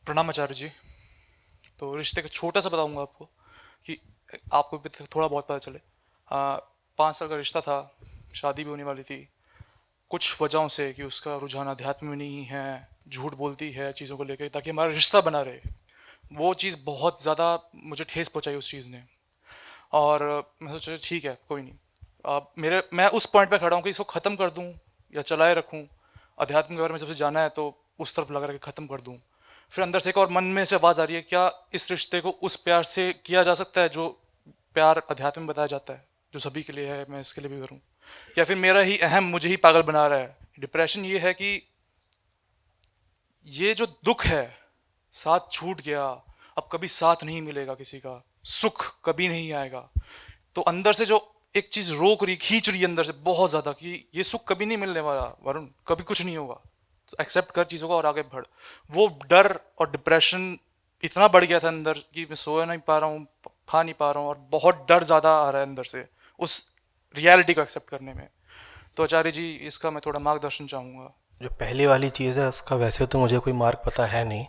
प्रणाम आचार्य जी। तो रिश्ते का छोटा सा बताऊंगा आपको कि आपको भी थोड़ा बहुत पता चले। 5 साल का रिश्ता था, शादी भी होने वाली थी। कुछ वजहों से कि उसका रुझान अध्यात्म में नहीं है, झूठ बोलती है चीज़ों को लेकर ताकि हमारा रिश्ता बना रहे। वो चीज़ बहुत ज़्यादा मुझे ठेस पहुंचाई उस चीज़ ने। और मैं सोचा ठीक है कोई नहीं। अब मैं उस पॉइंट पे खड़ा हूँ कि इसको ख़त्म कर दूँ या चलाए रखूँ। अध्यात्म के बारे में सबसे जाना है तो उस तरफ लगा के ख़त्म कर दूँ। फिर अंदर से एक और मन में से आवाज़ आ रही है, क्या इस रिश्ते को उस प्यार से किया जा सकता है जो प्यार अध्यात्म में बताया जाता है, जो सभी के लिए है, मैं इसके लिए भी करूँ। या फिर मेरा ही अहम मुझे ही पागल बना रहा है। डिप्रेशन ये है कि ये जो दुख है, साथ छूट गया, अब कभी साथ नहीं मिलेगा किसी का, सुख कभी नहीं आएगा। तो अंदर से जो एक चीज रोक रही, खींच रही है अंदर से बहुत ज्यादा कि ये सुख कभी नहीं मिलने वाला वरुण, कभी कुछ नहीं होगा, तो एक्सेप्ट कर चीजों को और आगे बढ़। वो डर और डिप्रेशन इतना बढ़ गया था अंदर कि मैं सो नहीं पा रहा हूँ, खा नहीं पा रहा हूँ, और बहुत डर ज्यादा आ रहा है अंदर से उस रियलिटी को एक्सेप्ट करने में। तो आचार्य जी, इसका मैं थोड़ा मार्गदर्शन चाहूंगा। जो पहली वाली चीज़ है उसका वैसे तो मुझे कोई मार्ग पता है नहीं,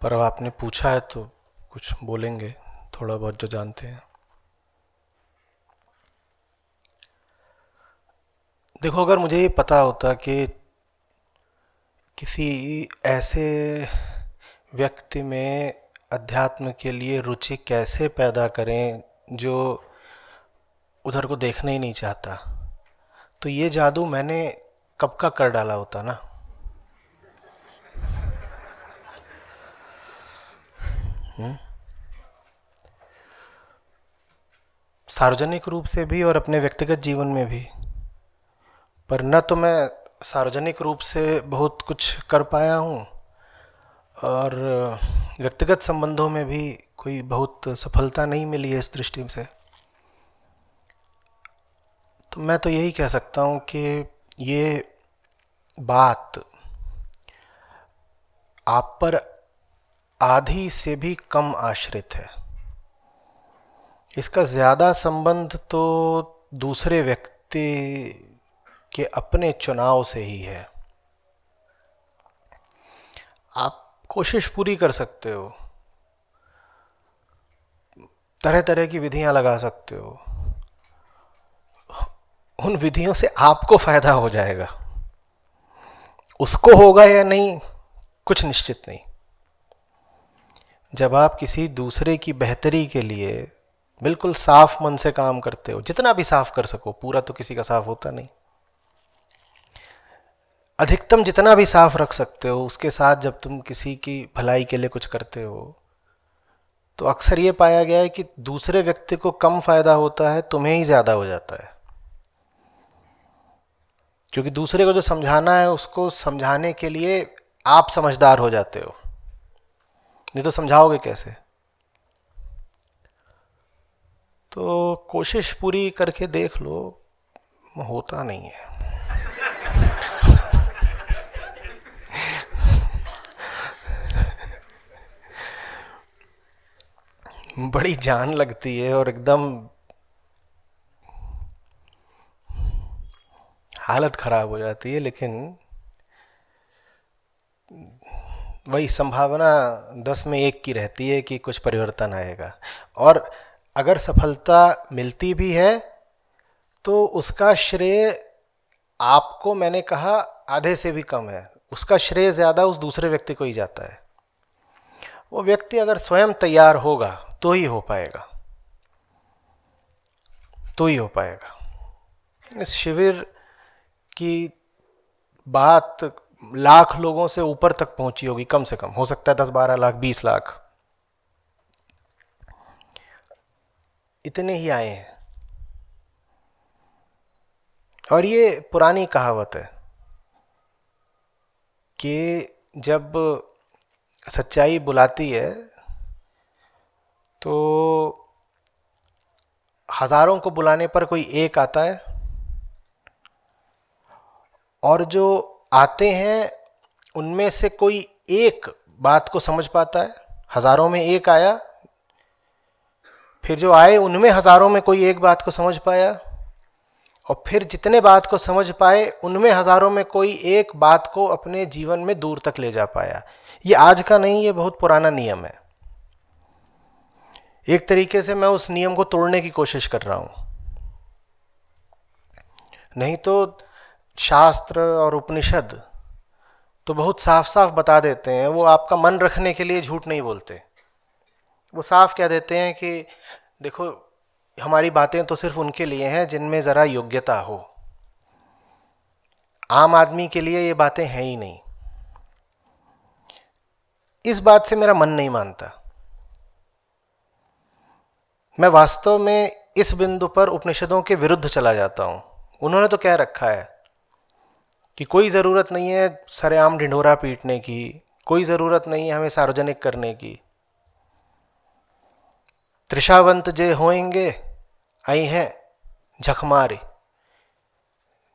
पर अब आपने पूछा है तो कुछ बोलेंगे थोड़ा बहुत जो जानते हैं। देखो, अगर मुझे ये पता होता कि किसी ऐसे व्यक्ति में अध्यात्म के लिए रुचि कैसे पैदा करें जो उधर को देखना ही नहीं चाहता, तो ये जादू मैंने कब का कर डाला होता ना। सार्वजनिक रूप से भी और अपने व्यक्तिगत जीवन में भी। पर न तो मैं सार्वजनिक रूप से बहुत कुछ कर पाया हूँ, और व्यक्तिगत संबंधों में भी कोई बहुत सफलता नहीं मिली है इस दृष्टि से। तो मैं तो यही कह सकता हूँ कि ये बात आप पर आधी से भी कम आश्रित है। इसका ज़्यादा संबंध तो दूसरे व्यक्ति के अपने चुनाव से ही है। आप कोशिश पूरी कर सकते हो, तरह तरह की विधियां लगा सकते हो, उन विधियों से आपको फायदा हो जाएगा, उसको होगा या नहीं कुछ निश्चित नहीं। जब आप किसी दूसरे की बेहतरी के लिए बिल्कुल साफ मन से काम करते हो, जितना भी साफ कर सको, पूरा तो किसी का साफ होता नहीं, अधिकतम जितना भी साफ रख सकते हो, उसके साथ जब तुम किसी की भलाई के लिए कुछ करते हो, तो अक्सर ये पाया गया है कि दूसरे व्यक्ति को कम फायदा होता है, तुम्हें ही ज्यादा हो जाता है। क्योंकि दूसरे को जो समझाना है उसको समझाने के लिए आप समझदार हो जाते हो, नहीं तो समझाओगे कैसे। तो कोशिश पूरी करके देख लो, होता नहीं है। बड़ी जान लगती है और एकदम हालत खराब हो जाती है, लेकिन वही संभावना 10 में 1 की रहती है कि कुछ परिवर्तन आएगा। और अगर सफलता मिलती भी है तो उसका श्रेय आपको, मैंने कहा, आधे से भी कम है। उसका श्रेय ज़्यादा उस दूसरे व्यक्ति को ही जाता है। वो व्यक्ति अगर स्वयं तैयार होगा तो ही हो पाएगा, तो ही हो पाएगा। इस शिविर की बात लाख लोगों से ऊपर तक पहुंची होगी, कम से कम हो सकता है 10-12 लाख 20 लाख, इतने ही आए हैं। और ये पुरानी कहावत है कि जब सच्चाई बुलाती है तो हजारों को बुलाने पर कोई एक आता है, और जो आते हैं उनमें से कोई एक बात को समझ पाता है। हजारों में एक आया, फिर जो आए उनमें हजारों में कोई एक बात को समझ पाया, और फिर जितने बात को समझ पाए उनमें हजारों में कोई एक बात को अपने जीवन में दूर तक ले जा पाया। ये आज का नहीं, ये बहुत पुराना नियम है। एक तरीके से मैं उस नियम को तोड़ने की कोशिश कर रहा हूं। नहीं तो शास्त्र और उपनिषद तो बहुत साफ साफ बता देते हैं, वो आपका मन रखने के लिए झूठ नहीं बोलते। वो साफ कह देते हैं कि देखो हमारी बातें तो सिर्फ उनके लिए हैं जिनमें ज़रा योग्यता हो, आम आदमी के लिए ये बातें हैं ही नहीं। इस बात से मेरा मन नहीं मानता। मैं वास्तव में इस बिंदु पर उपनिषदों के विरुद्ध चला जाता हूं। उन्होंने तो कह रखा है कि कोई ज़रूरत नहीं है सरेआम ढिंढोरा पीटने की, कोई ज़रूरत नहीं है हमें सार्वजनिक करने की। त्रिषावंत जे होएंगे आई हैं झक मारे।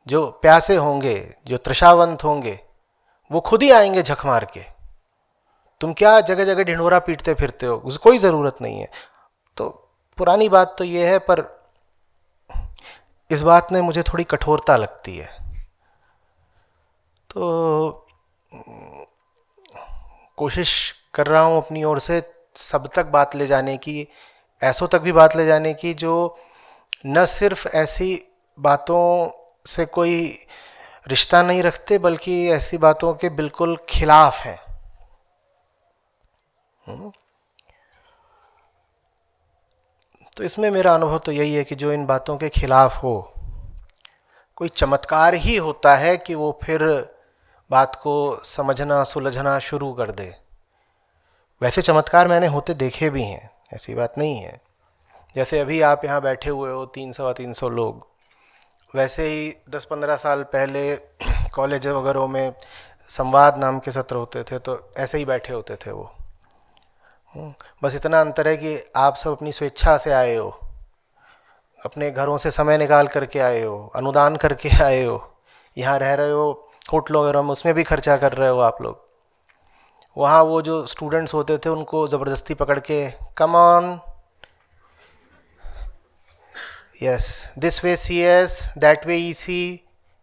जो प्यासे होंगे, जो त्रिषावंत होंगे, वो खुद ही आएंगे झक मार के। तुम क्या जगह जगह ढिंढोरा पीटते फिरते हो, उसकी कोई ज़रूरत नहीं है। तो पुरानी बात तो ये है, पर इस बात में मुझे थोड़ी कठोरता लगती है। तो कोशिश कर रहा हूँ अपनी ओर से सब तक बात ले जाने की, ऐसों तक भी बात ले जाने की जो न सिर्फ ऐसी बातों से कोई रिश्ता नहीं रखते, बल्कि ऐसी बातों के बिल्कुल खिलाफ हैं। तो इसमें मेरा अनुभव तो यही है कि जो इन बातों के खिलाफ हो, कोई चमत्कार ही होता है कि वो फिर बात को समझना सुलझना शुरू कर दे। वैसे चमत्कार मैंने होते देखे भी हैं, ऐसी बात नहीं है। जैसे अभी आप यहाँ बैठे हुए हो 300 लोग, वैसे ही 10-15 साल पहले कॉलेज वगैरह में संवाद नाम के सत्र होते थे, तो ऐसे ही बैठे होते थे वो। बस इतना अंतर है कि आप सब अपनी स्वेच्छा से आए हो, अपने घरों से समय निकाल करके आए हो, अनुदान करके आए हो, यहाँ रह रहे हो होटलों वगैरह में, उसमें भी खर्चा कर रहे हो आप लोग। वहाँ वो जो स्टूडेंट्स होते थे उनको ज़बरदस्ती पकड़ के come on, yes this way CS, that way EC,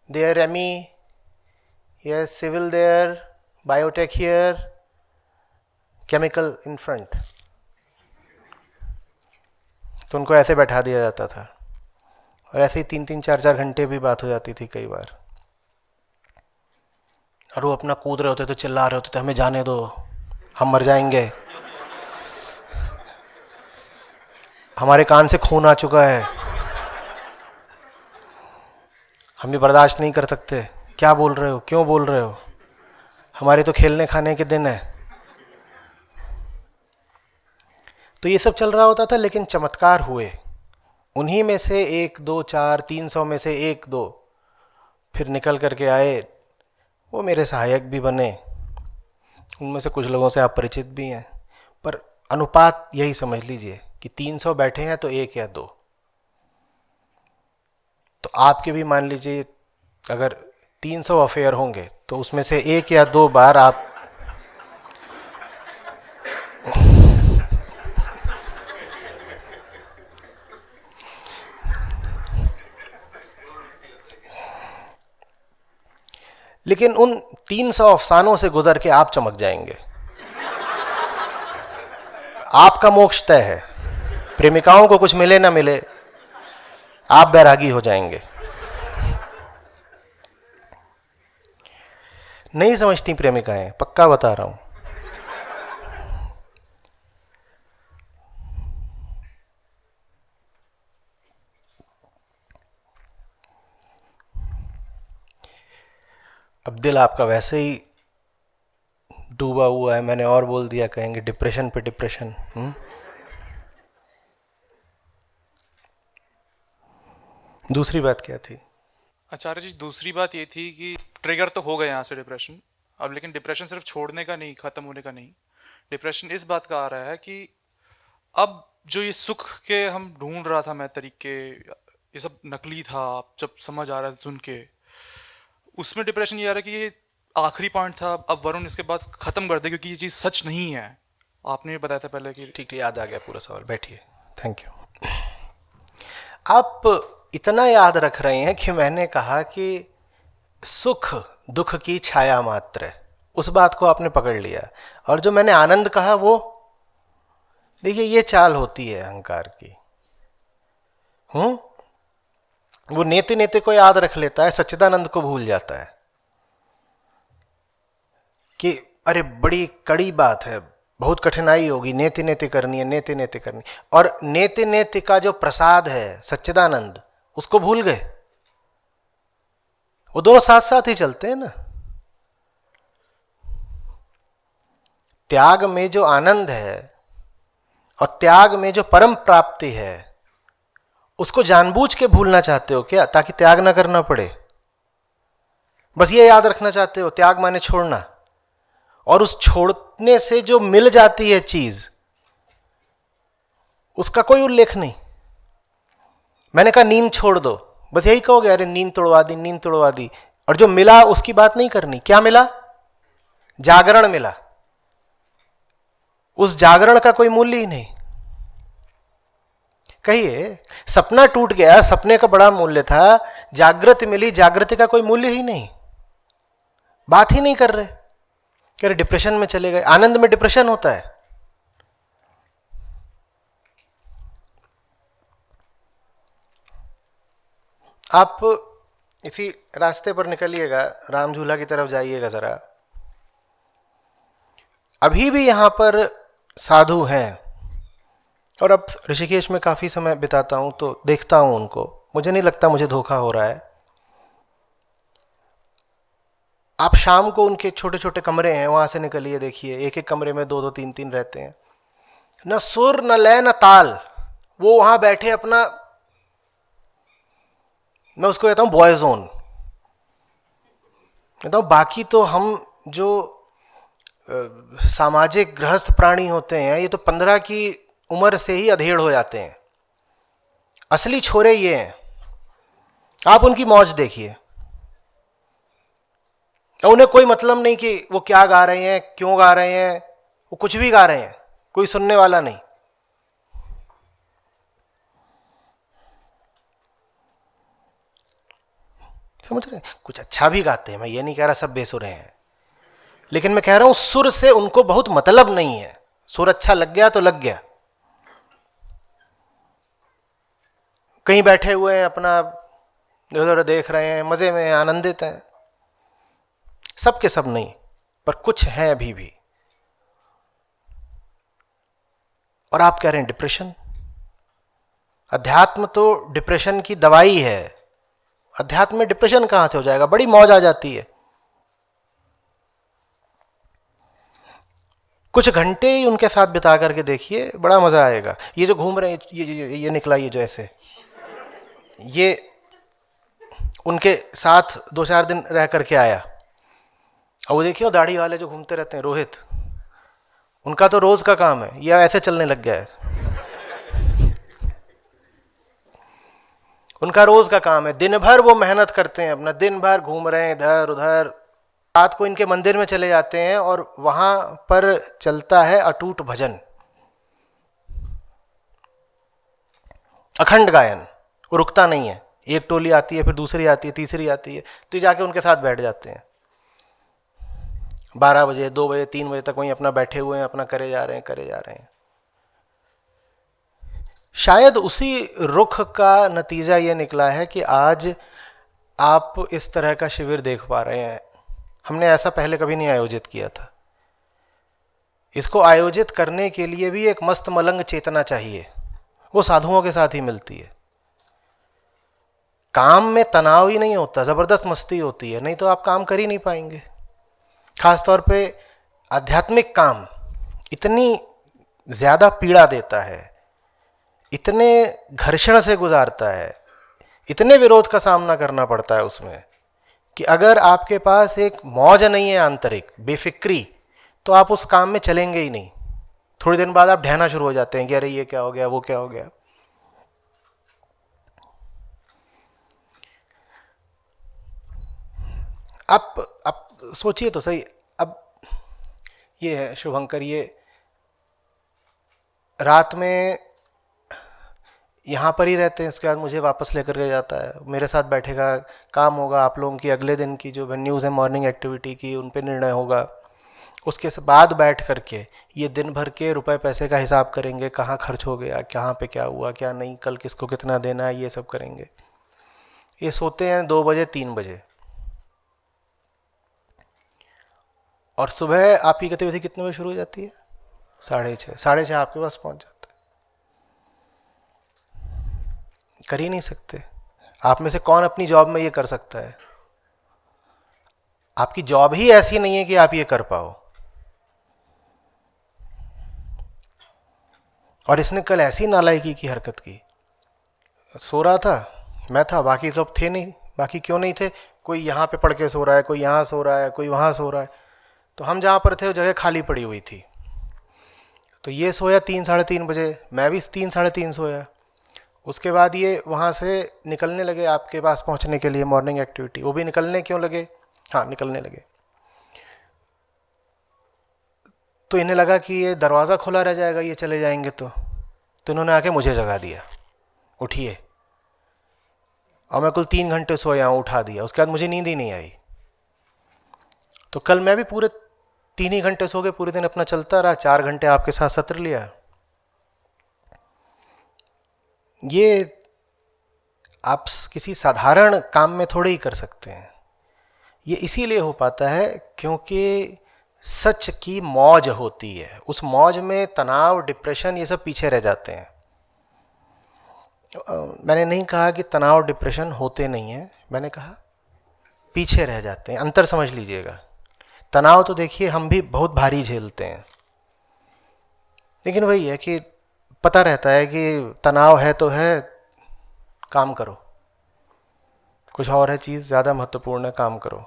there ME, yes civil there, biotech here, chemical in front. तो उनको ऐसे बैठा दिया जाता था और ऐसे ही 3-3, 4-4 घंटे भी बात हो जाती थी कई बार। और वो अपना कूद रहे होते थे, चिल्ला रहे होते थे हमें जाने दो, हम मर जाएंगे, हमारे कान से खून आ चुका है, हम भी बर्दाश्त नहीं कर सकते, क्या बोल रहे हो, क्यों बोल रहे हो, हमारे तो खेलने खाने के दिन है। तो ये सब चल रहा होता था, लेकिन चमत्कार हुए। उन्हीं में से 1, 2, 4, 300 में से 1, 2 फिर निकल करके आए, वो मेरे सहायक भी बने। उनमें से कुछ लोगों से आप परिचित भी हैं, पर अनुपात यही समझ लीजिए कि 300 बैठे हैं तो 1 या 2। तो आपके भी मान लीजिए अगर 300 अफेयर होंगे तो उसमें से 1 या 2 बार आप लेकिन उन 300 अफसानों से गुजर के आप चमक जाएंगे। आपका मोक्ष तय है। प्रेमिकाओं को कुछ मिले ना मिले, आप बैरागी हो जाएंगे। नहीं समझती प्रेमिकाएं, पक्का बता रहा हूं। अब दिल आपका वैसे ही डूबा हुआ है, मैंने और बोल दिया, कहेंगे डिप्रेशन पे डिप्रेशन। दूसरी बात क्या थी? आचार्य जी, दूसरी बात ये थी कि ट्रिगर तो हो गया यहाँ से डिप्रेशन, अब लेकिन डिप्रेशन सिर्फ छोड़ने का नहीं, ख़त्म होने का नहीं। डिप्रेशन इस बात का आ रहा है कि अब जो ये सुख के हम ढूंढ रहा था मैं तरीके, ये सब नकली था, जब समझ आ रहा था सुन के, उसमें डिप्रेशन ये आ रहा है कि ये आखिरी पॉइंट था, अब वरुण इसके बाद ख़त्म कर दे क्योंकि ये चीज़ सच नहीं है। आपने भी बताया था पहले कि ठीक, याद आ गया पूरा सवाल, बैठिए। Thank you. आप इतना याद रख रहे हैं कि मैंने कहा कि सुख दुख की छाया मात्र है, उस बात को आपने पकड़ लिया। और जो मैंने आनंद कहा वो, देखिए ये चाल होती है अहंकार की। वो नेति नेति को याद रख लेता है, सच्चिदानंद को भूल जाता है कि अरे बड़ी कड़ी बात है, बहुत कठिनाई होगी, नेति नेति करनी है, नेति नेति करनी। और नेति नेति का जो प्रसाद है सच्चिदानंद, उसको भूल गए। वो दोनों साथ साथ ही चलते हैं ना। त्याग में जो आनंद है और त्याग में जो परम प्राप्ति है, उसको जानबूझ के भूलना चाहते हो क्या, ताकि त्याग ना करना पड़े? बस ये याद रखना चाहते हो त्याग माने छोड़ना, और उस छोड़ने से जो मिल जाती है चीज, उसका कोई उल्लेख नहीं। मैंने कहा नींद छोड़ दो, बस यही कहोगे अरे नींद तोड़वा दी, नींद तोड़वा दी। और जो मिला उसकी बात नहीं करनी। क्या मिला? जागरण मिला। उस जागरण का कोई मूल्य ही नहीं। कहिए सपना टूट गया, सपने का बड़ा मूल्य था, जागृति मिली, जागृति का कोई मूल्य ही नहीं। बात ही नहीं कर रहे, कह रहे डिप्रेशन में चले गए। आनंद में डिप्रेशन होता है? आप इसी रास्ते पर निकलिएगा, राम झूला की तरफ जाइएगा जरा। अभी भी यहां पर साधु हैं, और अब ऋषिकेश में काफी समय बिताता हूं तो देखता हूं उनको। मुझे नहीं लगता मुझे धोखा हो रहा है। आप शाम को उनके छोटे छोटे कमरे हैं, वहां से निकलिए, देखिए एक एक कमरे में दो दो तीन तीन रहते हैं। न सुर न लय न ताल, वो वहां बैठे अपना, मैं उसको कहता हूं बॉय जोन। कहता हूं बाकी तो हम जो सामाजिक गृहस्थ प्राणी होते हैं, ये तो 15 की उम्र से ही अधेड़ हो जाते हैं। असली छोरे ये हैं। आप उनकी मौज देखिए, उन्हें कोई मतलब नहीं कि वो क्या गा रहे हैं, क्यों गा रहे हैं, वो कुछ भी गा रहे हैं, कोई सुनने वाला नहीं। समझ रहे हैं? कुछ अच्छा भी गाते हैं, मैं ये नहीं कह रहा सब बेसुरे हैं, लेकिन मैं कह रहा हूं सुर से उनको बहुत मतलब नहीं है। सुर अच्छा लग गया तो लग गया। कहीं बैठे हुए हैं अपना इधर देख रहे हैं, मजे में आनंदित हैं। सब के सब नहीं, पर कुछ हैं अभी भी। और आप कह रहे हैं डिप्रेशन। अध्यात्म तो डिप्रेशन की दवाई है। अध्यात्म में डिप्रेशन कहां से हो जाएगा? बड़ी मौज आ जाती है। कुछ घंटे ही उनके साथ बिता करके देखिए, बड़ा मजा आएगा। ये जो घूम रहे हैं, ये निकला, ये जो ऐसे, ये उनके साथ 2-4 दिन रह करके आया। और वो देखिए दाढ़ी वाले जो घूमते रहते हैं, रोहित, उनका तो रोज का काम है, ये ऐसे चलने लग गया है। उनका रोज का काम है, दिन भर वो मेहनत करते हैं, अपना दिन भर घूम रहे हैं इधर उधर। रात को इनके मंदिर में चले जाते हैं और वहां पर चलता है अटूट भजन, अखंड गायन, वो रुकता नहीं है। एक टोली आती है, फिर दूसरी आती है, तीसरी आती है, तो जाके उनके साथ बैठ जाते हैं। 12 बजे 2 बजे 3 बजे तक वहीं अपना बैठे हुए हैं, अपना करे जा रहे हैं, करे जा रहे हैं। शायद उसी रुख का नतीजा ये निकला है कि आज आप इस तरह का शिविर देख पा रहे हैं। हमने ऐसा पहले कभी नहीं आयोजित किया था। इसको आयोजित करने के लिए भी एक मस्त मलंग चेतना चाहिए, वो साधुओं के साथ ही मिलती है। काम में तनाव ही नहीं होता, जबरदस्त मस्ती होती है, नहीं तो आप काम कर ही नहीं पाएंगे। खासतौर पे आध्यात्मिक काम इतनी ज्यादा पीड़ा देता है, इतने घर्षण से गुजारता है, इतने विरोध का सामना करना पड़ता है उसमें, कि अगर आपके पास एक मौज नहीं है आंतरिक, बेफिक्री, तो आप उस काम में चलेंगे ही नहीं। थोड़ी दिन बाद आप ढहना शुरू हो जाते हैं कि अरे ये क्या हो गया, वो क्या हो गया। आप सोचिए तो सही। अब ये है शुभंकर, ये रात में यहाँ पर ही रहते हैं, इसके बाद मुझे वापस लेकर के जाता है, मेरे साथ बैठेगा, काम होगा, आप लोगों की अगले दिन की जो वेन्यूज़ है मॉर्निंग एक्टिविटी की उन पे निर्णय होगा। उसके बाद बैठ करके ये दिन भर के रुपए पैसे का हिसाब करेंगे, कहाँ खर्च हो गया, कहाँ पे क्या हुआ क्या नहीं, कल किसको कितना देना है, ये सब करेंगे। ये सोते हैं 2 बजे 3 बजे, और सुबह आपकी गतिविधि कितने बजे शुरू हो जाती है? 6:30, 6:30 आपके पास पहुंच जाते हैं। कर ही नहीं सकते। आप में से कौन अपनी जॉब में ये कर सकता है? आपकी जॉब ही ऐसी नहीं है कि आप ये कर पाओ। और इसने कल ऐसी नालायकी की हरकत की, सो रहा था, मैं था, बाकी लोग थे नहीं। बाकी क्यों नहीं थे? कोई यहाँ पे पढ़ के सो रहा है, कोई यहाँ सो रहा है, कोई वहाँ सो रहा है। तो हम जहाँ पर थे वो जगह खाली पड़ी हुई थी। तो ये सोया 3 साढ़े 3 बजे, मैं भी 3 साढ़े 3 सोया। उसके बाद ये वहाँ से निकलने लगे आपके पास पहुँचने के लिए मॉर्निंग एक्टिविटी। वो भी निकलने क्यों लगे? हाँ, निकलने लगे। तो इन्हें लगा कि ये दरवाज़ा खुला रह जाएगा, ये चले जाएंगे तो इन्होंने आके मुझे जगा दिया, उठिए। और मैं कुल 3 घंटे सोया हूँ, उठा दिया। उसके बाद मुझे नींद ही नहीं आई। तो कल मैं भी पूरे 3 ही घंटे सो गए, पूरे दिन अपना चलता रहा, 4 घंटे आपके साथ सत्र लिया। ये आप किसी साधारण काम में थोड़े ही कर सकते हैं। ये इसीलिए हो पाता है क्योंकि सच की मौज होती है। उस मौज में तनाव, डिप्रेशन, ये सब पीछे रह जाते हैं। मैंने नहीं कहा कि तनाव डिप्रेशन होते नहीं हैं, मैंने कहा पीछे रह जाते हैं। अंतर समझ लीजिएगा। तनाव तो देखिए हम भी बहुत भारी झेलते हैं, लेकिन वही है कि पता रहता है कि तनाव है तो है, काम करो। कुछ और है चीज़ ज़्यादा महत्वपूर्ण है, काम करो।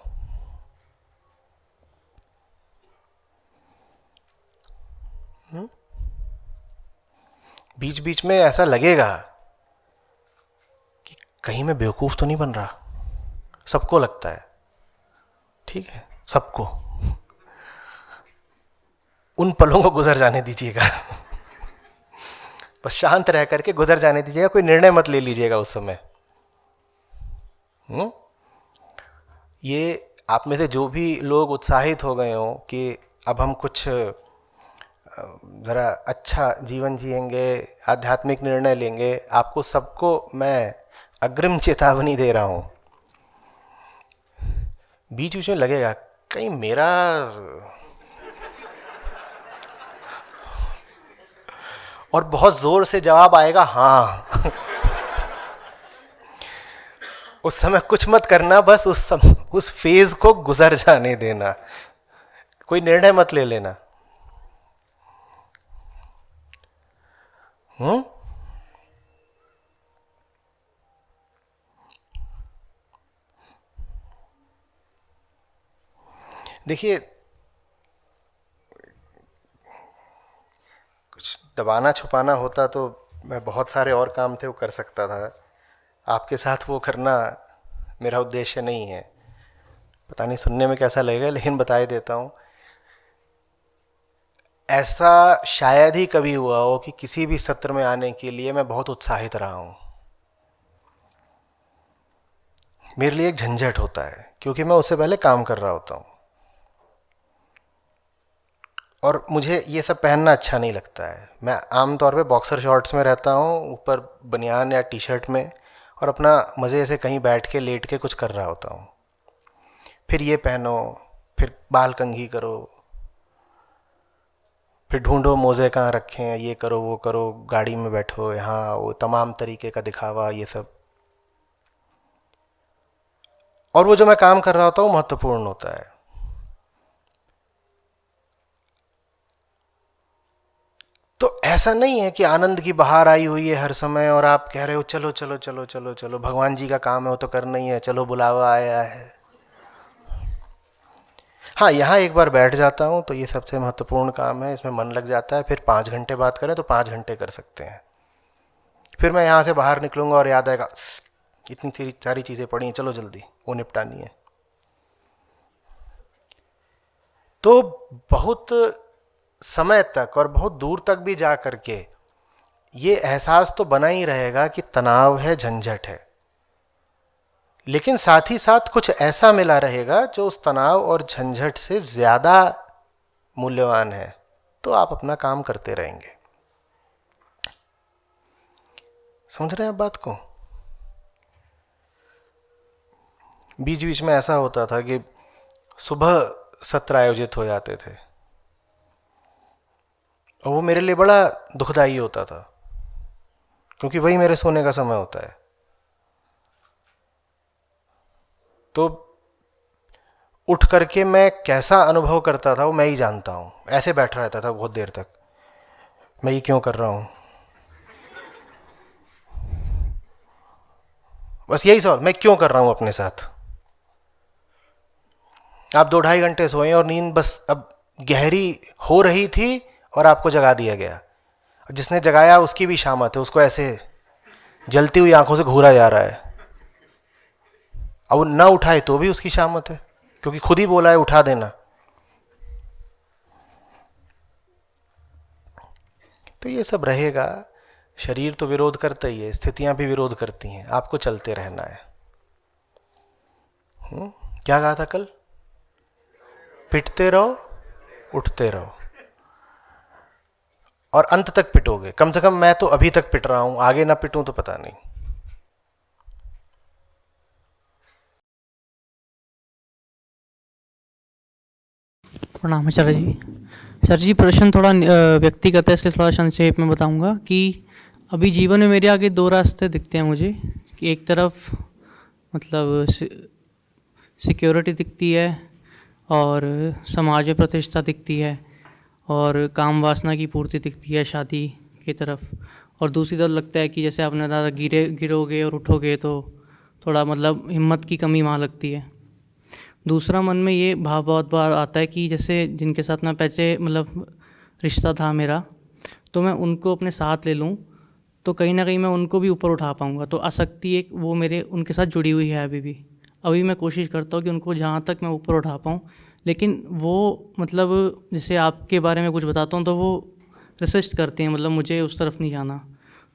बीच बीच में ऐसा लगेगा कि कहीं मैं बेवकूफ़ तो नहीं बन रहा। सबको लगता है, ठीक है, सबको। उन पलों को गुजर जाने दीजिएगा। बस शांत रह करके गुजर जाने दीजिएगा, कोई निर्णय मत ले लीजिएगा उस समय। ये आप में से जो भी लोग उत्साहित हो गए हों कि अब हम कुछ ज़रा अच्छा जीवन जिएंगे, आध्यात्मिक निर्णय लेंगे, आपको सबको मैं अग्रिम चेतावनी दे रहा हूँ। बीच बीच में लगेगा कहीं मेरा और बहुत जोर से जवाब आएगा हाँ। उस समय कुछ मत करना, बस उस फेज को गुजर जाने देना, कोई निर्णय मत ले लेना। देखिए, कुछ दबाना छुपाना होता तो मैं बहुत सारे और काम थे वो कर सकता था। आपके साथ वो करना मेरा उद्देश्य नहीं है। पता नहीं सुनने में कैसा लगेगा, लेकिन बता ही देता हूँ। ऐसा शायद ही कभी हुआ हो कि किसी भी सत्र में आने के लिए मैं बहुत उत्साहित रहा हूँ। मेरे लिए एक झंझट होता है क्योंकि मैं उससे पहले काम कर रहा होता हूँ, और मुझे ये सब पहनना अच्छा नहीं लगता है। मैं आमतौर पे बॉक्सर शॉर्ट्स में रहता हूँ, ऊपर बनियान या टी शर्ट में, और अपना मज़े से कहीं बैठ के लेट के कुछ कर रहा होता हूँ। फिर ये पहनो, फिर बाल कंघी करो, फिर ढूंढो मोज़े कहाँ रखे हैं, ये करो वो करो, गाड़ी में बैठो, यहाँ वो तमाम तरीके का दिखावा, ये सब। और वो जो मैं काम कर रहा होता हूँ महत्वपूर्ण होता है। तो ऐसा नहीं है कि आनंद की बहार आई हुई है हर समय और आप कह रहे हो चलो चलो चलो चलो चलो, भगवान जी का काम है वो तो करना ही है, चलो बुलावा आया है। हाँ, यहाँ एक बार बैठ जाता हूँ तो ये सबसे महत्वपूर्ण काम है, इसमें मन लग जाता है। फिर 5 घंटे बात करें तो 5 घंटे कर सकते हैं। फिर मैं यहाँ से बाहर निकलूँगा और याद आएगा इतनी सारी चीज़ें पड़ी हैं, चलो जल्दी वो निपटानी है। तो बहुत समय तक और बहुत दूर तक भी जा करके ये एहसास तो बना ही रहेगा कि तनाव है, झंझट है, लेकिन साथ ही साथ कुछ ऐसा मिला रहेगा जो उस तनाव और झंझट से ज़्यादा मूल्यवान है, तो आप अपना काम करते रहेंगे। समझ रहे हैं आप बात को? बीच बीच में ऐसा होता था कि सुबह सत्र आयोजित हो जाते थे और वो मेरे लिए बड़ा दुखदाई होता था, क्योंकि वही मेरे सोने का समय होता है। तो उठ करके मैं कैसा अनुभव करता था वो मैं ही जानता हूँ। ऐसे बैठा रहता था बहुत देर तक, मैं ये क्यों कर रहा हूँ, बस यही सवाल, मैं क्यों कर रहा हूँ अपने साथ। आप 2-2.5 घंटे सोए और नींद बस अब गहरी हो रही थी और आपको जगा दिया गया। जिसने जगाया उसकी भी शामत है, उसको ऐसे जलती हुई आंखों से घूरा जा रहा है। अब वो ना उठाए तो भी उसकी शामत है, क्योंकि खुद ही बोला है उठा देना। तो ये सब रहेगा। शरीर तो विरोध करता ही है, स्थितियां भी विरोध करती हैं, आपको चलते रहना है। क्या कहा था कल? पिटते रहो, उठते रहो, और अंत तक पिटोगे। कम से कम मैं तो अभी तक पिट रहा हूं, आगे ना पिटूं तो पता नहीं। प्रणाम आचार्य जी। सर जी, प्रश्न थोड़ा व्यक्तिगत है, इसलिए थोड़ा संक्षेप में बताऊंगा कि अभी जीवन में मेरे आगे दो रास्ते दिखते हैं मुझे। कि एक तरफ मतलब सिक्योरिटी दिखती है और समाज में प्रतिष्ठा दिखती है और काम वासना की पूर्ति दिखती है शादी की तरफ, और दूसरी तरफ लगता है कि जैसे आपने ज़्यादा गिरोगे और उठोगे तो थोड़ा मतलब हिम्मत की कमी वहाँ लगती है। दूसरा मन में ये भाव बहुत बार आता है कि जैसे जिनके साथ मैं पहले मतलब रिश्ता था मेरा, तो मैं उनको अपने साथ ले लूँ तो कहीं ना कहीं मैं उनको भी ऊपर उठा पाऊँगा। तो आसक्ति एक वो मेरे उनके साथ जुड़ी हुई है अभी मैं कोशिश करता हूँ कि उनको जहाँ तक मैं ऊपर उठा पाऊँ। लेकिन वो मतलब जैसे आपके बारे में कुछ बताता हूँ तो वो रेसिस्ट करते हैं, मतलब मुझे उस तरफ नहीं जाना।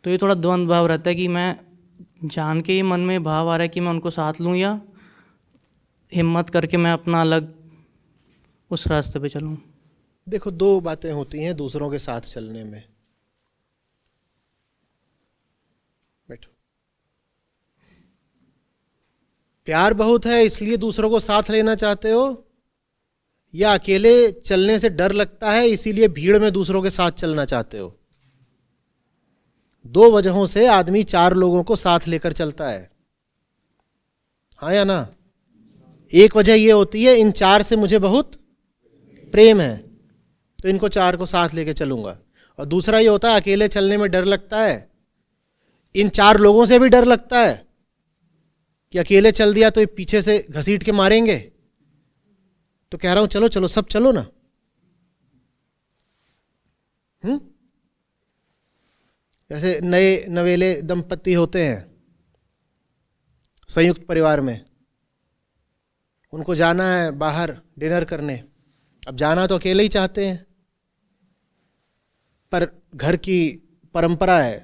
तो ये थोड़ा द्वंद्व भाव रहता है कि मैं जान के ही मन में भाव आ रहा है कि मैं उनको साथ लूँ या हिम्मत करके मैं अपना अलग उस रास्ते पे चलूँ। देखो, दो बातें होती हैं दूसरों के साथ चलने में। बैठो। प्यार बहुत है इसलिए दूसरों को साथ लेना चाहते हो, या अकेले चलने से डर लगता है इसीलिए भीड़ में दूसरों के साथ चलना चाहते हो? दो वजहों से आदमी 4 लोगों को साथ लेकर चलता है, हाँ या ना? एक वजह यह होती है इन 4 से मुझे बहुत प्रेम है तो इनको 4 को साथ लेकर चलूंगा। और दूसरा ये होता है अकेले चलने में डर लगता है, इन 4 लोगों से भी डर लगता है कि अकेले चल दिया तो ये पीछे से घसीट के मारेंगे। तो कह रहा हूं चलो चलो सब चलो ना। जैसे नए नवेले दंपति होते हैं संयुक्त परिवार में, उनको जाना है बाहर डिनर करने। अब जाना तो अकेले ही चाहते हैं, पर घर की परंपरा है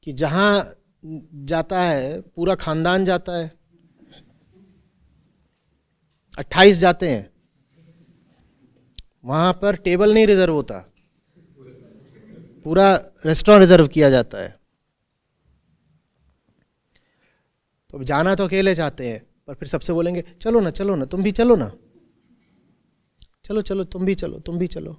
कि जहां जाता है पूरा खानदान जाता है। 28 जाते हैं, वहां पर टेबल नहीं रिजर्व होता, पूरा रेस्टोरेंट रिजर्व किया जाता है। तो अब जाना तो अकेले चाहते हैं, पर फिर सबसे बोलेंगे चलो ना तुम भी चलो ना, चलो चलो तुम भी चलो तुम भी चलो।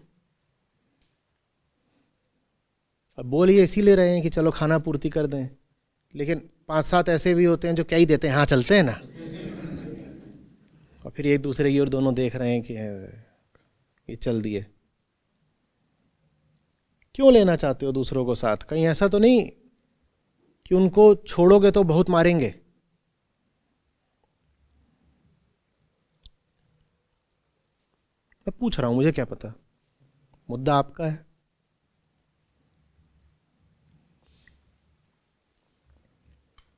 अब बोल ये इसीलिए रहे हैं कि चलो खाना पूर्ति कर दें, लेकिन 5-7 ऐसे भी होते हैं जो क्या ही देते हैं, हाँ चलते हैं ना। और फिर एक दूसरे की ओर दोनों देख रहे हैं कि ये चल दिए। क्यों लेना चाहते हो दूसरों को साथ? कहीं ऐसा तो नहीं कि उनको छोड़ोगे तो बहुत मारेंगे? मैं पूछ रहा हूं, मुझे क्या पता, मुद्दा आपका है।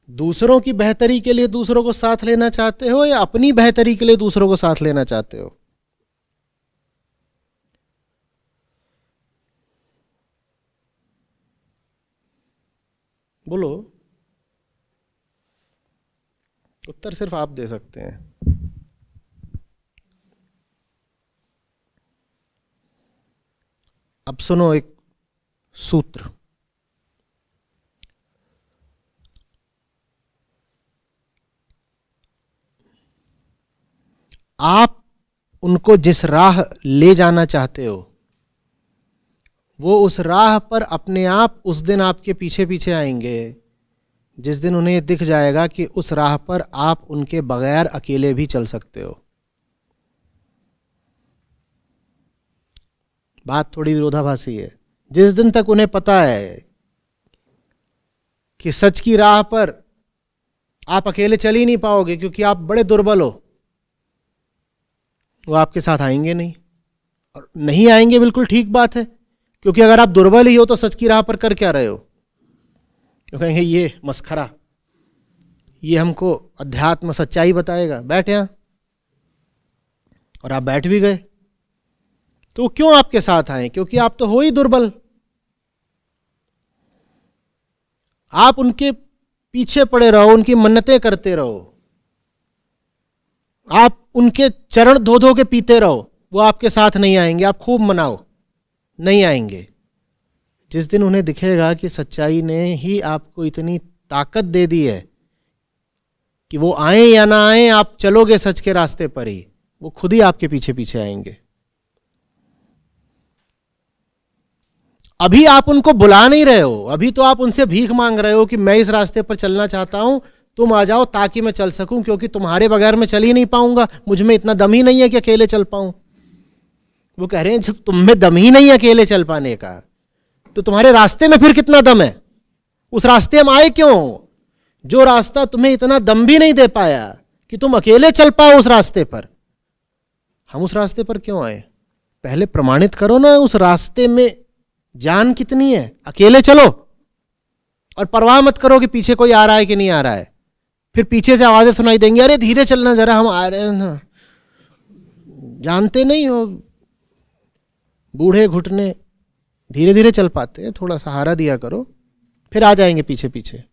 दूसरों की बेहतरी के लिए दूसरों को साथ लेना चाहते हो या अपनी बेहतरी के लिए दूसरों को साथ लेना चाहते हो? बोलो, उत्तर सिर्फ आप दे सकते हैं। अब सुनो एक सूत्र। आप उनको जिस राह ले जाना चाहते हो, वो उस राह पर अपने आप उस दिन आपके पीछे पीछे आएंगे जिस दिन उन्हें दिख जाएगा कि उस राह पर आप उनके बगैर अकेले भी चल सकते हो। बात थोड़ी विरोधाभासी है। जिस दिन तक उन्हें पता है कि सच की राह पर आप अकेले चल ही नहीं पाओगे क्योंकि आप बड़े दुर्बल हो, वो आपके साथ आएंगे नहीं। और नहीं आएंगे, बिल्कुल ठीक बात है, क्योंकि अगर आप दुर्बल ही हो तो सच की राह पर कर क्या रहे हो? तो कहेंगे ये मस्खरा, ये हमको अध्यात्म सच्चाई बताएगा, बैठ यहां। और आप बैठ भी गए, तो क्यों आपके साथ आए? क्योंकि आप तो हो ही दुर्बल। आप उनके पीछे पड़े रहो, उनकी मन्नतें करते रहो, आप उनके चरण धो धो के पीते रहो, वो आपके साथ नहीं आएंगे। आप खूब मनाओ, नहीं आएंगे। जिस दिन उन्हें दिखेगा कि सच्चाई ने ही आपको इतनी ताकत दे दी है कि वो आए या ना आए, आप चलोगे सच के रास्ते पर ही, वो खुद ही आपके पीछे पीछे आएंगे। अभी आप उनको बुला नहीं रहे हो, अभी तो आप उनसे भीख मांग रहे हो कि मैं इस रास्ते पर चलना चाहता हूं, तुम आ जाओ ताकि मैं चल सकूं, क्योंकि तुम्हारे बगैर मैं चल ही नहीं पाऊंगा, मुझ में इतना दम ही नहीं है कि अकेले चल पाऊं। वो कह रहे हैं जब तुम में दम ही नहीं है अकेले चल पाने का, तो तुम्हारे रास्ते में फिर कितना दम है? उस रास्ते हम आए क्यों? जो रास्ता तुम्हें इतना दम भी नहीं दे पाया कि तुम अकेले चल पाओ उस रास्ते पर, हम उस रास्ते पर क्यों आए? पहले प्रमाणित करो ना उस रास्ते में जान कितनी है। अकेले चलो और परवाह मत करो कि पीछे कोई आ रहा है कि नहीं आ रहा है। फिर पीछे से आवाजें सुनाई देंगी, अरे धीरे चलना जरा, हम आ रहे हैं ना। जानते नहीं हो, बूढ़े घुटने धीरे धीरे चल पाते हैं, थोड़ा सहारा दिया करो, फिर आ जाएंगे पीछे पीछे।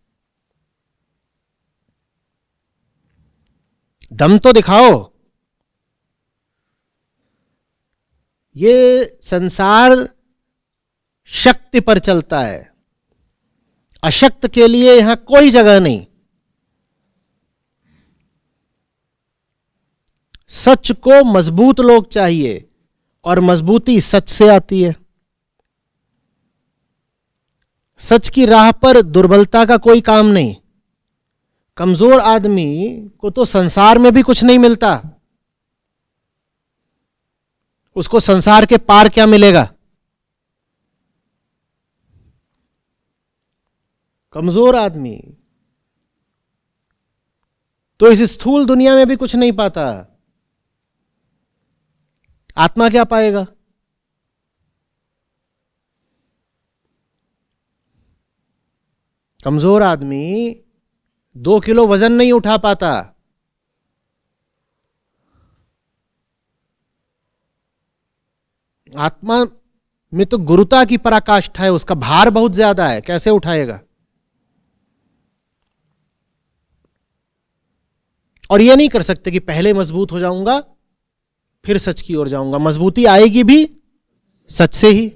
दम तो दिखाओ। ये संसार शक्ति पर चलता है, अशक्त के लिए यहां कोई जगह नहीं। सच को मजबूत लोग चाहिए, और मजबूती सच से आती है। सच की राह पर दुर्बलता का कोई काम नहीं। कमजोर आदमी को तो संसार में भी कुछ नहीं मिलता, उसको संसार के पार क्या मिलेगा? कमजोर आदमी तो इस स्थूल दुनिया में भी कुछ नहीं पाता, आत्मा क्या पाएगा? कमजोर आदमी 2 किलो वजन नहीं उठा पाता, आत्मा में तो गुरुता की पराकाष्ठा है, उसका भार बहुत ज्यादा है, कैसे उठाएगा? और यह नहीं कर सकते कि पहले मजबूत हो जाऊंगा फिर सच की ओर जाऊंगा। मजबूती आएगी भी सच से ही।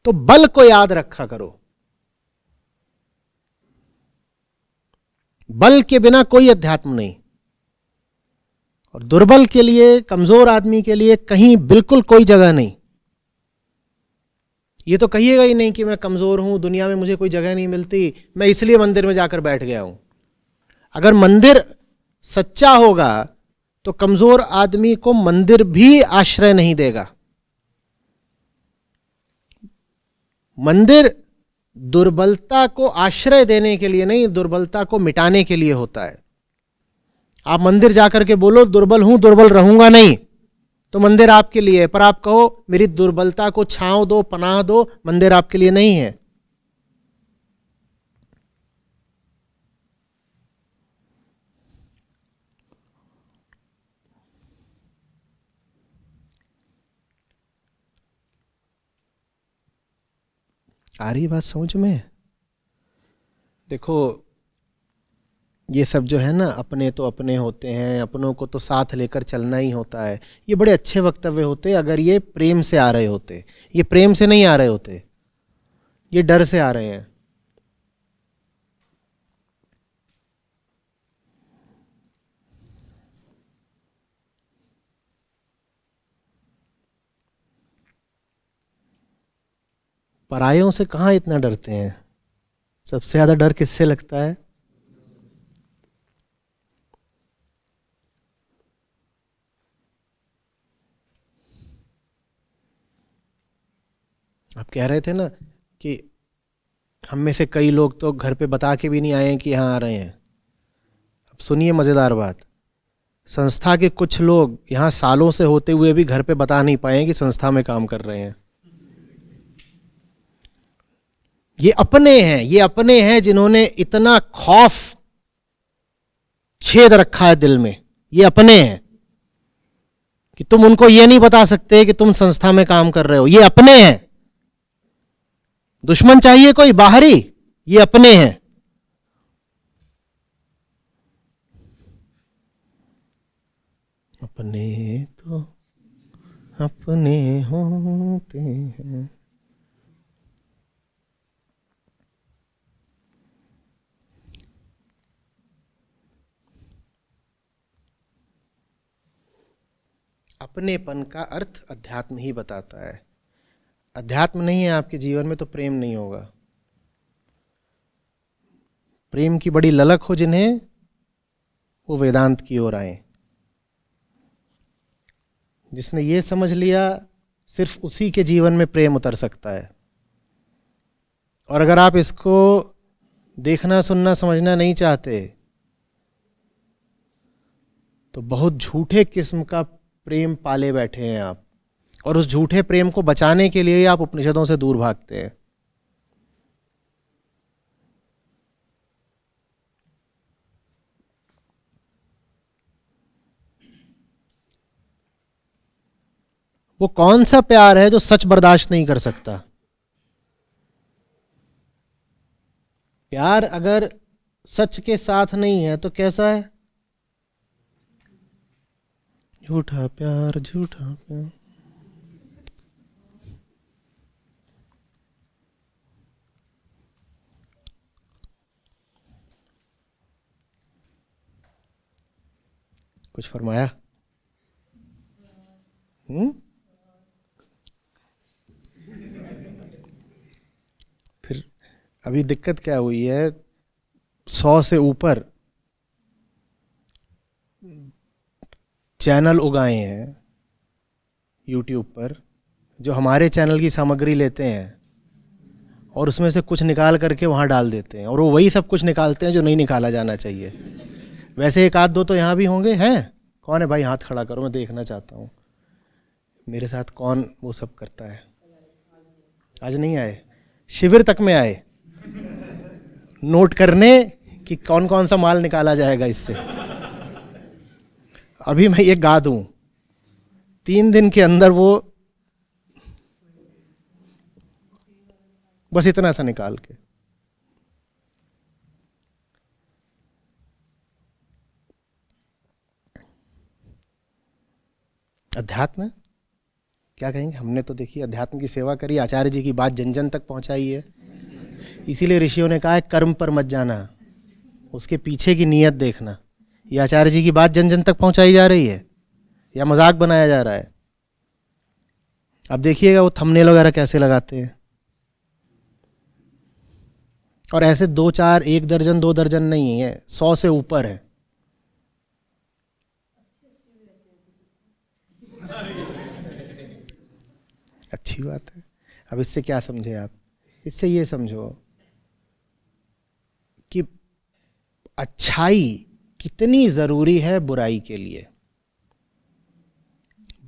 तो बल को याद रखा करो, बल के बिना कोई अध्यात्म नहीं। और दुर्बल के लिए, कमजोर आदमी के लिए कहीं बिल्कुल कोई जगह नहीं। ये तो कहिएगा ही नहीं कि मैं कमजोर हूं, दुनिया में मुझे कोई जगह नहीं मिलती, मैं इसलिए मंदिर में जाकर बैठ गया हूं। अगर मंदिर सच्चा होगा तो कमजोर आदमी को मंदिर भी आश्रय नहीं देगा। मंदिर दुर्बलता को आश्रय देने के लिए नहीं, दुर्बलता को मिटाने के लिए होता है। आप मंदिर जाकर के बोलो दुर्बल हूं, दुर्बल रहूंगा नहीं, तो मंदिर आपके लिए है। पर आप कहो मेरी दुर्बलता को छांव दो, पनाह दो, मंदिर आपके लिए नहीं है। आ रही बात समझ में? देखो, ये सब जो है ना, अपने तो अपने होते हैं, अपनों को तो साथ लेकर चलना ही होता है, ये बड़े अच्छे वक्तव्य होते अगर ये प्रेम से आ रहे होते। ये प्रेम से नहीं आ रहे होते, ये डर से आ रहे हैं। परायों से कहाँ इतना डरते हैं? सबसे ज्यादा डर किससे लगता है? आप कह रहे थे ना कि हम में से कई लोग तो घर पे बता के भी नहीं आए हैं कि यहाँ आ रहे हैं। अब सुनिए मज़ेदार बात, संस्था के कुछ लोग यहाँ सालों से होते हुए भी घर पे बता नहीं पाए कि संस्था में काम कर रहे हैं। ये अपने हैं जिन्होंने इतना खौफ छेद रखा है दिल में। ये अपने हैं कि तुम उनको ये नहीं बता सकते कि तुम संस्था में काम कर रहे हो। ये अपने हैं। दुश्मन चाहिए कोई बाहरी? ये अपने हैं। अपने तो अपने होते हैं। अपनेपन का अर्थ अध्यात्म ही बताता है। अध्यात्म नहीं है आपके जीवन में तो प्रेम नहीं होगा। प्रेम की बड़ी ललक हो जिन्हें, वो वेदांत की ओर आए। जिसने ये समझ लिया, सिर्फ उसी के जीवन में प्रेम उतर सकता है। और अगर आप इसको देखना, सुनना, समझना नहीं चाहते तो बहुत झूठे किस्म का प्रेम पाले बैठे हैं आप, और उस झूठे प्रेम को बचाने के लिए आप उपनिषदों से दूर भागते हैं। वो कौन सा प्यार है जो सच बर्दाश्त नहीं कर सकता? प्यार अगर सच के साथ नहीं है तो कैसा है? झूठा प्यार, झूठा प्यार। कुछ फरमाया? फिर अभी दिक्कत क्या हुई है? 100 से ऊपर चैनल उगाए हैं यूट्यूब पर जो हमारे चैनल की सामग्री लेते हैं और उसमें से कुछ निकाल करके वहाँ डाल देते हैं, और वो वही सब कुछ निकालते हैं जो नहीं निकाला जाना चाहिए। वैसे एक आध दो तो यहाँ भी होंगे। हैं? कौन है भाई? हाथ खड़ा करो, मैं देखना चाहता हूँ मेरे साथ कौन वो सब करता है। आज नहीं आए? शिविर तक में आए नोट करने कि कौन कौन सा माल निकाला जाएगा इससे। अभी मैं ये गा दूं, 3 दिन के अंदर वो बस इतना सा निकाल के। अध्यात्म क्या कहेंगे? हमने तो देखिए अध्यात्म की सेवा करी, आचार्य जी की बात जन जन तक पहुंचाई है। इसीलिए ऋषियों ने कहा है कर्म पर मत जाना, उसके पीछे की नीयत देखना। ये आचार्य जी की बात जन जन तक पहुंचाई जा रही है या मजाक बनाया जा रहा है? अब देखिएगा वो थंबनेल वगैरह कैसे लगाते हैं। और ऐसे 2 4 1 दर्जन 2 दर्जन नहीं है, 100 से ऊपर है। अच्छी बात है। अब इससे क्या समझे आप? इससे ये समझो कि अच्छाई कितनी जरूरी है बुराई के लिए।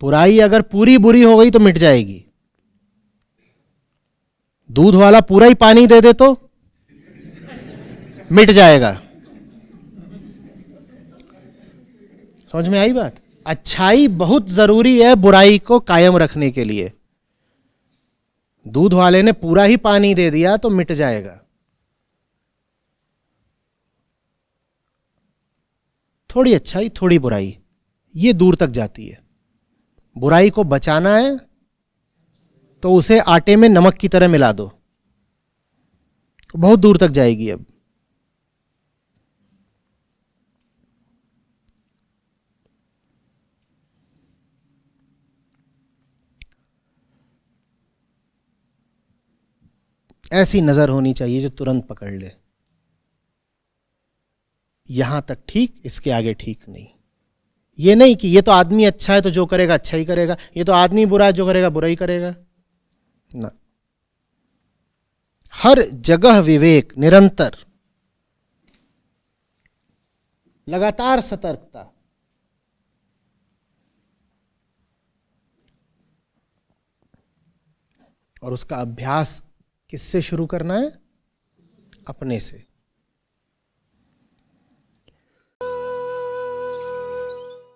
बुराई अगर पूरी बुरी हो गई तो मिट जाएगी। दूध वाला पूरा ही पानी दे दे तो मिट जाएगा। समझ में आई बात? अच्छाई बहुत जरूरी है बुराई को कायम रखने के लिए। दूध वाले ने पूरा ही पानी दे दिया तो मिट जाएगा। थोड़ी अच्छाई थोड़ी बुराई, ये दूर तक जाती है। बुराई को बचाना है तो उसे आटे में नमक की तरह मिला दो, बहुत दूर तक जाएगी। अब ऐसी नजर होनी चाहिए जो तुरंत पकड़ ले, यहां तक ठीक, इसके आगे ठीक नहीं। ये नहीं कि ये तो आदमी अच्छा है तो जो करेगा अच्छा ही करेगा, ये तो आदमी बुरा है जो करेगा बुरा ही करेगा ना। हर जगह विवेक, निरंतर, लगातार सतर्कता। और उसका अभ्यास किससे शुरू करना है? अपने से।